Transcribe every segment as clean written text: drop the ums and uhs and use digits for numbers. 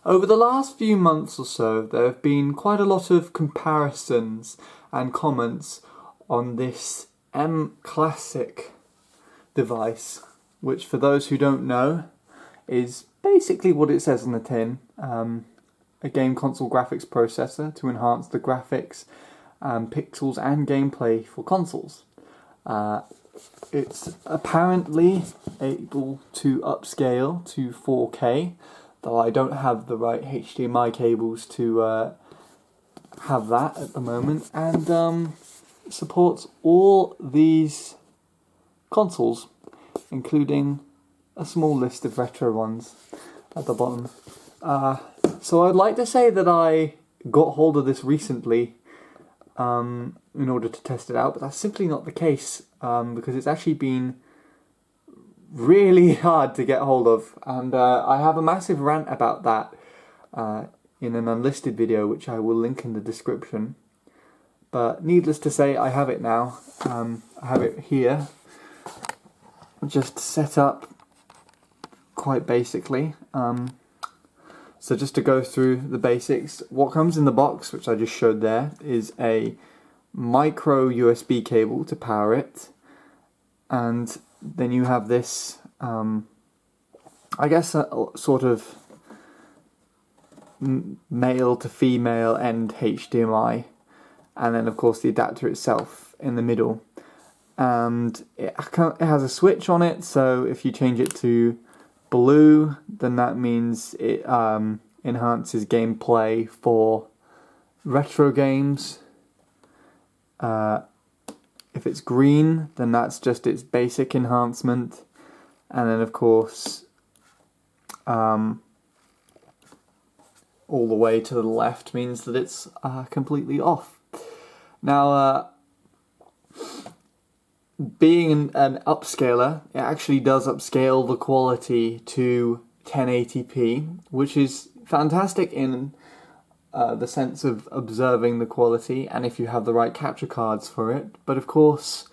Over the last few months or so, there have been quite a lot of comparisons and comments on this mClassic device, which for those who don't know is basically what it says on the tin, a game console graphics processor to enhance the graphics, pixels and gameplay for consoles. It's apparently able to upscale to 4K, though I don't have the right HDMI cables to have that at the moment, and supports all these consoles, including a small list of retro ones at the bottom. So I'd like to say that I got hold of this recently in order to test it out, but that's simply not the case, because it's actually been really hard to get hold of, and I have a massive rant about that in an unlisted video which I will link in the description. But needless to say, I have it now. I have it here, just set up quite basically. So just to go through the basics, what comes in the box, which I just showed there, is a micro USB cable to power it, and then you have this, I guess a sort of male to female end HDMI, and then of course the adapter itself in the middle. And it has a switch on it, so if you change it to blue, then that means it enhances gameplay for retro games. If it's green, then that's just its basic enhancement, and then of course all the way to the left means that it's completely off. Now, being an upscaler, it actually does upscale the quality to 1080p, which is fantastic in the sense of observing the quality and if you have the right capture cards for it. But of course,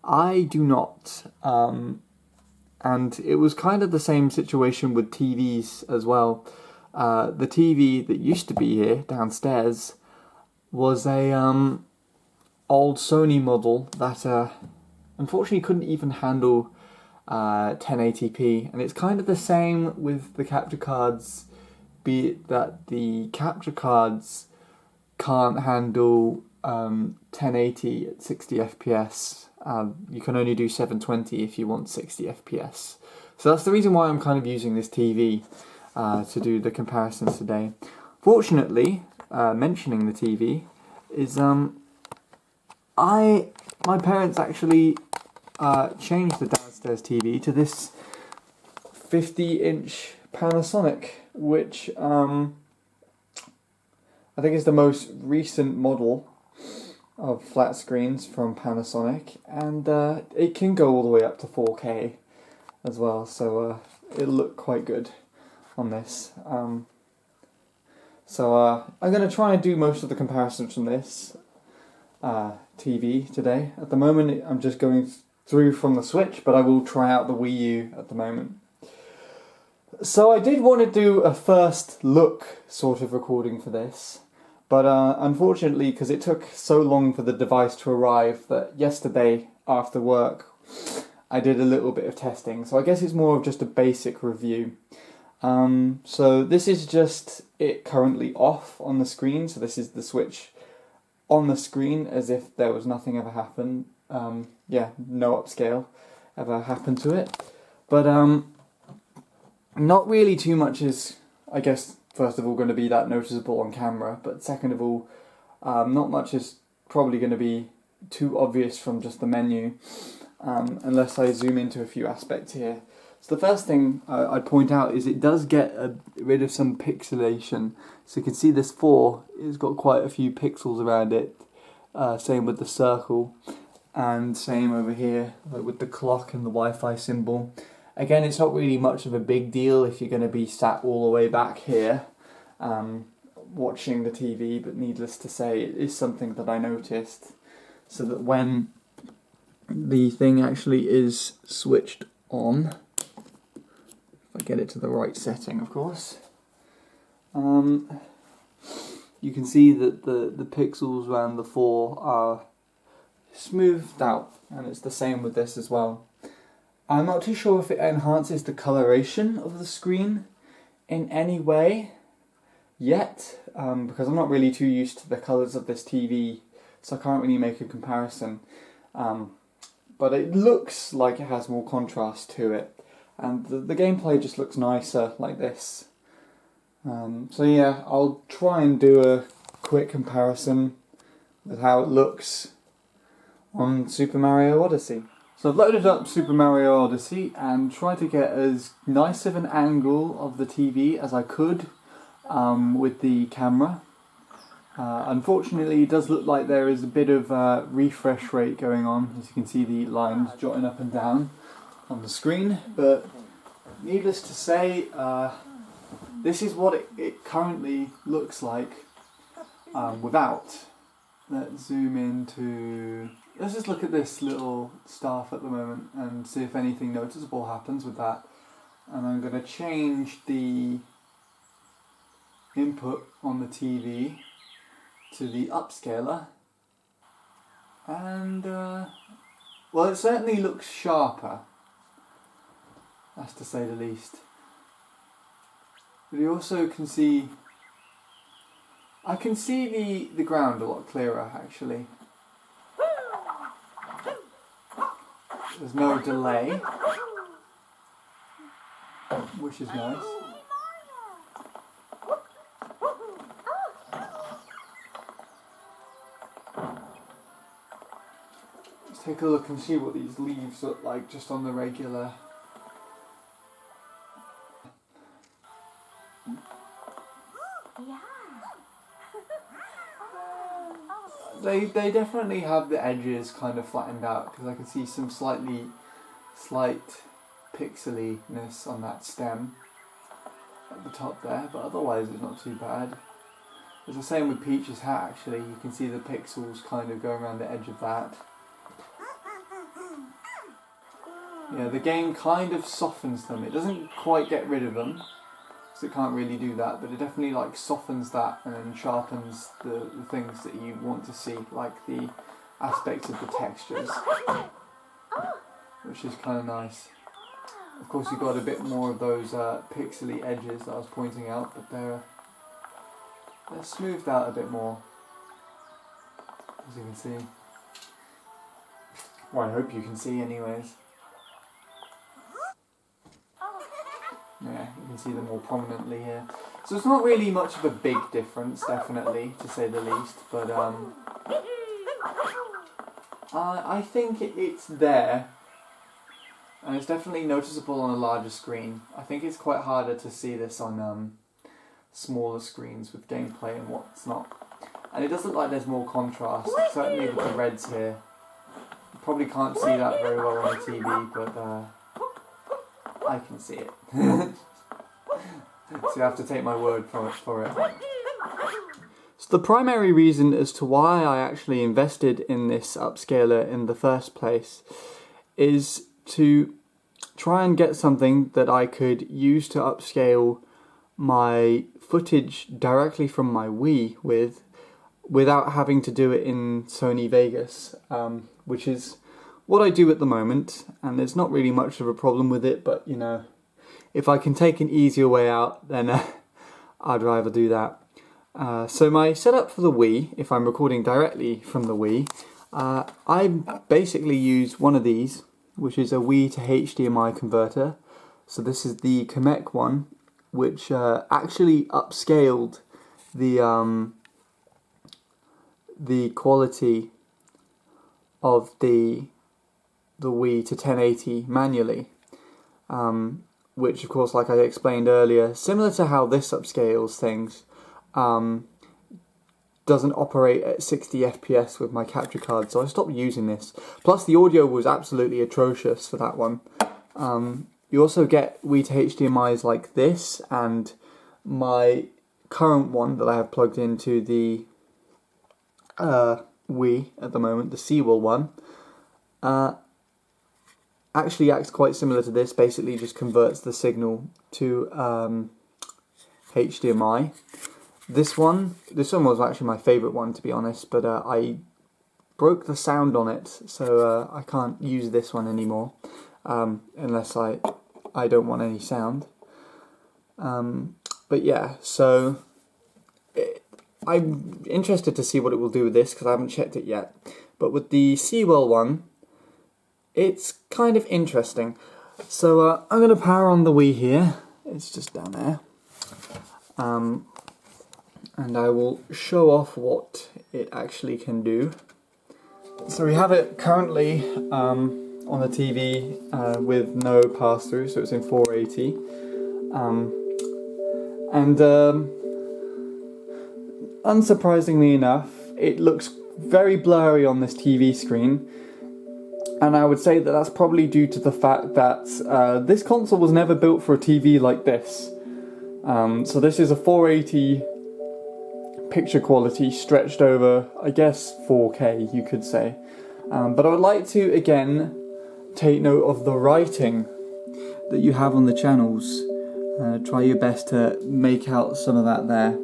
I do not. And it was kind of the same situation with TVs as well. The TV that used to be here downstairs was a old Sony model that unfortunately couldn't even handle 1080p, and it's kind of the same with the capture cards, be it that the capture cards can't handle 1080 at 60 FPS. You can only do 720 if you want 60 FPS. So that's the reason why I'm kind of using this TV to do the comparisons today. Fortunately, mentioning the TV is my parents actually changed the downstairs TV to this 50-inch Panasonic, which I think is the most recent model of flat screens from Panasonic, and it can go all the way up to 4K as well, so it'll look quite good on this. So I'm going to try and do most of the comparisons from this TV today. At the moment I'm just going through from the Switch, but I will try out the Wii U at the moment. So I did want to do a first look sort of recording for this, but unfortunately, because it took so long for the device to arrive, that yesterday after work I did a little bit of testing, so I guess it's more of just a basic review. So this is just it currently off on the screen, so this is the Switch on the screen as if there was nothing ever happened. Yeah, no upscale ever happened to it. But not really too much is, I guess, first of all going to be that noticeable on camera, but second of all, not much is probably going to be too obvious from just the menu, unless I zoom into a few aspects here. So the first thing I'd point out is it does get rid of some pixelation. So you can see this 4, it's got quite a few pixels around it. Same with the circle, and same over here with the clock and the Wi-Fi symbol. Again, it's not really much of a big deal if you're going to be sat all the way back here watching the TV, but needless to say, it is something that I noticed. So that when the thing actually is switched on, if I get it to the right setting, of course, You can see that the pixels around the 4 are smoothed out, and it's the same with this as well. I'm not too sure if it enhances the coloration of the screen in any way yet, because I'm not really too used to the colours of this TV, so I can't really make a comparison. But it looks like it has more contrast to it, and the gameplay just looks nicer like this. So yeah, I'll try and do a quick comparison with how it looks on Super Mario Odyssey. So I've loaded up Super Mario Odyssey and tried to get as nice of an angle of the TV as I could with the camera. Unfortunately, it does look like there is a bit of refresh rate going on, as you can see the lines jotting up and down on the screen, but needless to say, this is what it currently looks like without. Let's zoom into... Let's just look at this little staff at the moment and see if anything noticeable happens with that. And I'm going to change the input on the TV to the upscaler. And, well, it certainly looks sharper. That's to say the least. But you also can see... I can see the ground a lot clearer, actually. There's no delay, which is nice. Let's take a look and see what these leaves look like just on the regular. They definitely have the edges kind of flattened out, because I can see some slight pixeliness on that stem at the top there, but otherwise it's not too bad. It's the same with Peach's hat actually, you can see the pixels kind of going around the edge of that. Yeah, the game kind of softens them. It doesn't quite get rid of them, because it can't really do that, but it definitely like softens that and then sharpens the things that you want to see, like the aspects of the textures, which is kind of nice. Of course you've got a bit more of those pixely edges that I was pointing out, but they're smoothed out a bit more, as you can see. Well, I hope you can see anyways. Yeah, you can see them more prominently here. So it's not really much of a big difference, definitely, to say the least, but I think it's there, and it's definitely noticeable on a larger screen. I think it's quite harder to see this on smaller screens with gameplay and what's not. And it does look like there's more contrast, certainly with the reds here. You probably can't see that very well on the TV, but I can see it. So you have to take my word for it. So the primary reason as to why I actually invested in this upscaler in the first place is to try and get something that I could use to upscale my footage directly from my Wii without having to do it in Sony Vegas, which is what I do at the moment, and there's not really much of a problem with it, but you know, if I can take an easier way out, then I'd rather do that. So my setup for the Wii, if I'm recording directly from the Wii, I basically use one of these, which is a Wii to HDMI converter. So this is the Kamek one, which actually upscaled the quality of the Wii to 1080 manually, which of course, like I explained earlier, similar to how this upscales things, doesn't operate at 60 FPS with my capture card, so I stopped using this. Plus the audio was absolutely atrocious for that one. You also get Wii to HDMIs like this, and my current one that I have plugged into the Wii at the moment, the Sewell one, actually acts quite similar to this. Basically just converts the signal to HDMI. This one was actually my favourite one, to be honest, but I broke the sound on it, so I can't use this one anymore, unless I don't want any sound. But yeah, so I'm interested to see what it will do with this, because I haven't checked it yet. But with the Seawell one, it's kind of interesting. So I'm going to power on the Wii here. It's just down there. And I will show off what it actually can do. So we have it currently on the TV with no pass-through, so it's in 480. Unsurprisingly enough, it looks very blurry on this TV screen, and I would say that that's probably due to the fact that this console was never built for a TV like this. So this is a 480 picture quality stretched over, I guess, 4K, you could say. But I would like to, again, take note of the writing that you have on the channels. Try your best to make out some of that there,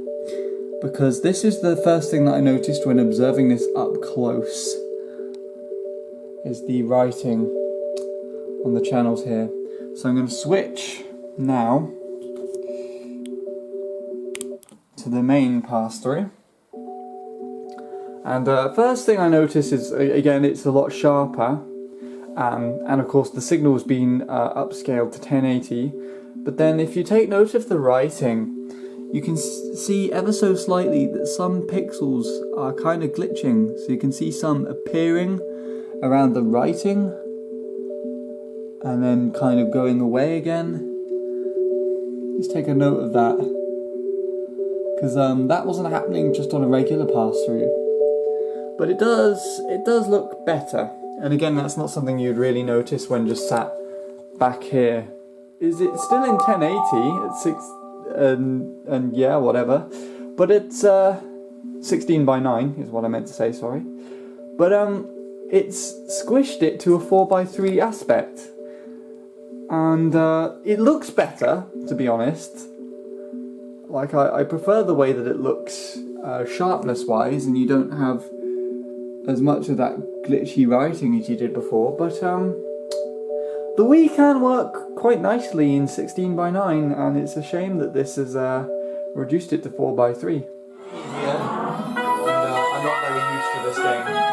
because this is the first thing that I noticed when observing this up close, is the writing on the channels here. So I'm going to switch now to the main pass-through. And first thing I notice is, again, it's a lot sharper, and of course the signal's been upscaled to 1080. But then if you take note of the writing, you can see ever so slightly that some pixels are kind of glitching. So you can see some appearing around the writing and then kind of going away again. Just take a note of that, because that wasn't happening just on a regular pass-through. But it does look better. And again, that's not something you'd really notice when just sat back here. Is it still in 1080? It's 6 and yeah, whatever. But it's 16:9 is what I meant to say, sorry. But it's squished it to a 4:3 aspect. And it looks better, to be honest. Like, I prefer the way that it looks sharpness-wise, and you don't have as much of that glitchy writing as you did before. But the Wii can work quite nicely in 16:9, and it's a shame that this has reduced it to 4:3. Yeah, and I'm not very used to this game.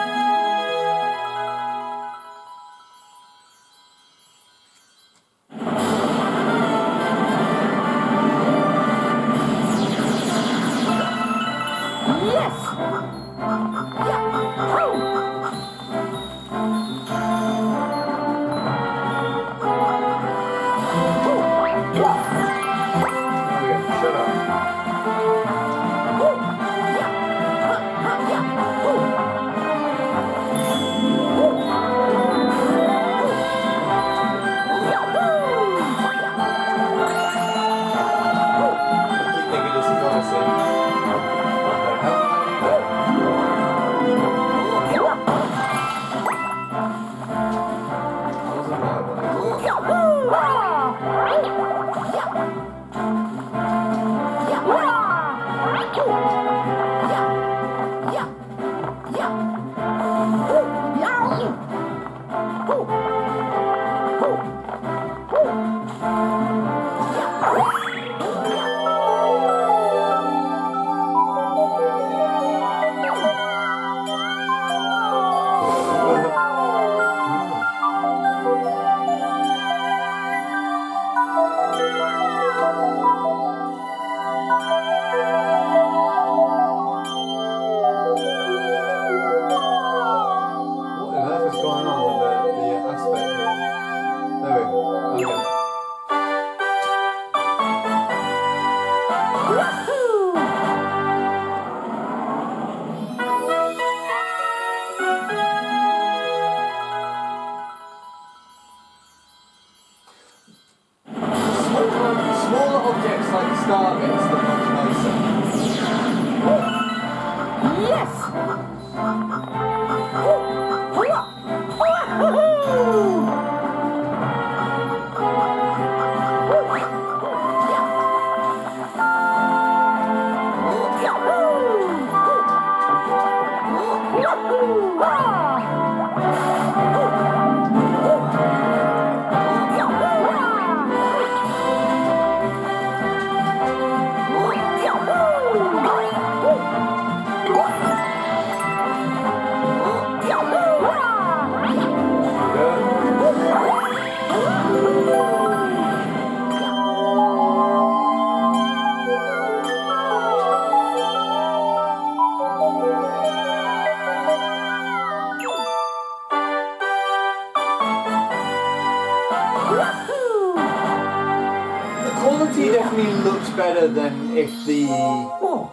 better than if the Wii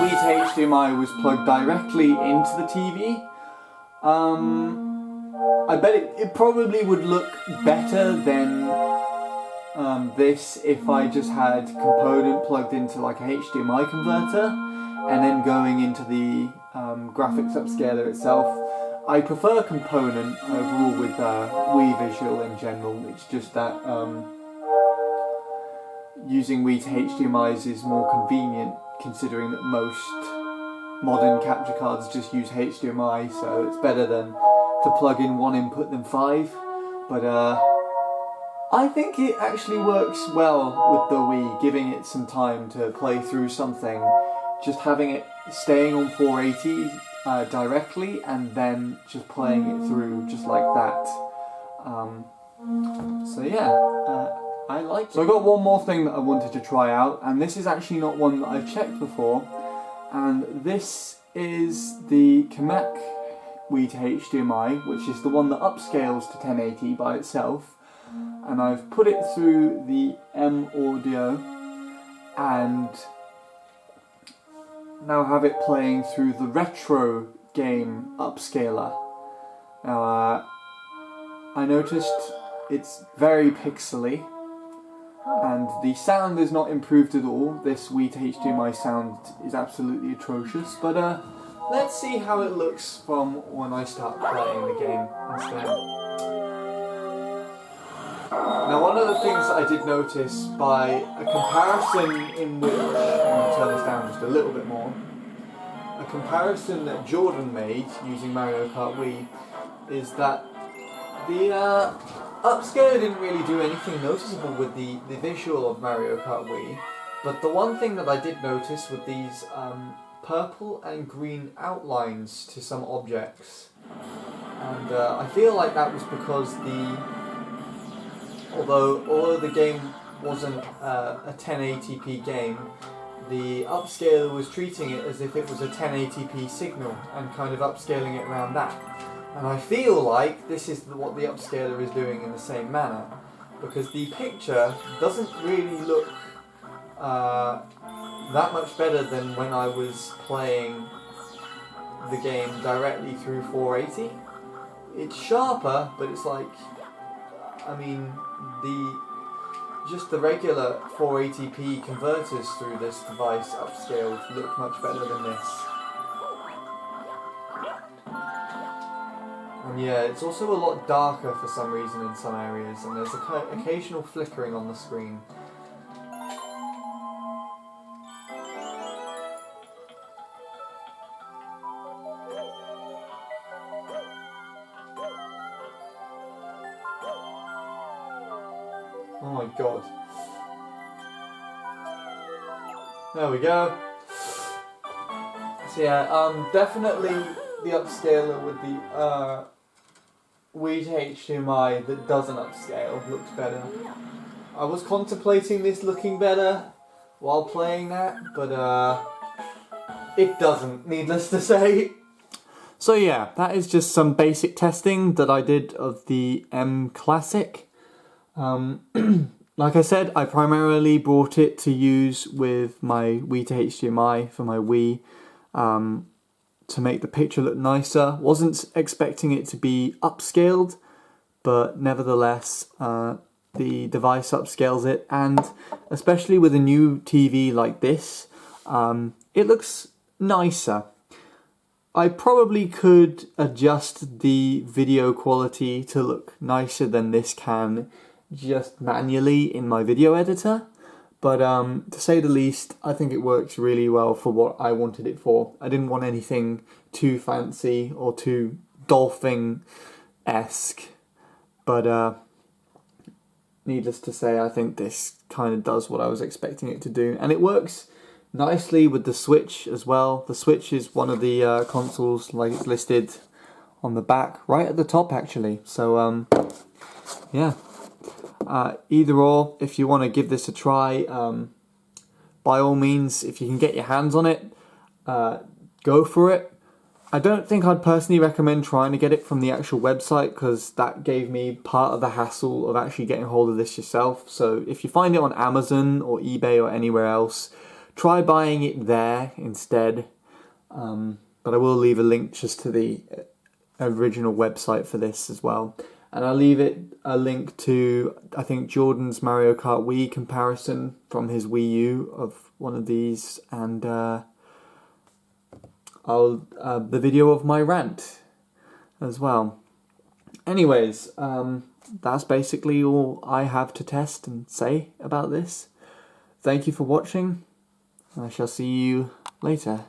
to HDMI was plugged directly into the TV. I bet it probably would look better than this if I just had component plugged into like a HDMI converter and then going into the graphics upscaler itself. I prefer component overall with Wii Visual in general. It's just that using Wii to HDMIs is more convenient, considering that most modern capture cards just use HDMI, so it's better than to plug in one input than 5. But I think it actually works well with the Wii, giving it some time to play through something, just having it staying on 480 directly and then just playing it through just like that. So yeah, I like it. So I got one more thing that I wanted to try out, and this is actually not one that I've checked before, and this is the Kamek Wii to HDMI, which is the one that upscales to 1080 by itself, and I've put it through the M Audio and now have it playing through the retro game upscaler. Now I noticed it's very pixely and the sound is not improved at all. This Wii to HDMI sound is absolutely atrocious, but let's see how it looks from when I start playing the game instead. Now, one of the things I did notice by a comparison in which, I'm going to turn this down just a little bit more, a comparison that Jordan made using Mario Kart Wii is that the upscaler didn't really do anything noticeable with the visual of Mario Kart Wii, but the one thing that I did notice with these purple and green outlines to some objects, and I feel like that was because although the game wasn't a 1080p game, the upscaler was treating it as if it was a 1080p signal and kind of upscaling it around that. And I feel like this is what the upscaler is doing in the same manner, because the picture doesn't really look that much better than when I was playing the game directly through 480. It's sharper, but it's like, I mean, just the regular 480p converters through this device upscaled look much better than this. And yeah, it's also a lot darker for some reason in some areas, and there's occasional flickering on the screen. Oh my god. There we go. So yeah, definitely the upscaler with the Wii to HDMI that doesn't upscale looks better. I was contemplating this looking better while playing that, but it doesn't, needless to say. So yeah, that is just some basic testing that I did of the mClassic. Like I said, I primarily brought it to use with my Wii to HDMI for my Wii to make the picture look nicer. Wasn't expecting it to be upscaled, but nevertheless the device upscales it, and especially with a new TV like this, it looks nicer. I probably could adjust the video quality to look nicer than this can just manually in my video editor, but to say the least, I think it works really well for what I wanted it for. I didn't want anything too fancy or too dolphin-esque, but needless to say, I think this kind of does what I was expecting it to do, and it works nicely with the Switch as well. The Switch is one of the consoles, like it's listed on the back, right at the top actually, so yeah. Either or, if you want to give this a try, by all means, if you can get your hands on it, go for it. I don't think I'd personally recommend trying to get it from the actual website, because that gave me part of the hassle of actually getting hold of this yourself. So if you find it on Amazon or eBay or anywhere else, try buying it there instead. But I will leave a link just to the original website for this as well. And I'll leave a link to, I think, Jordan's Mario Kart Wii comparison from his Wii U of one of these, and the video of my rant as well. Anyways, that's basically all I have to test and say about this. Thank you for watching. I shall see you later.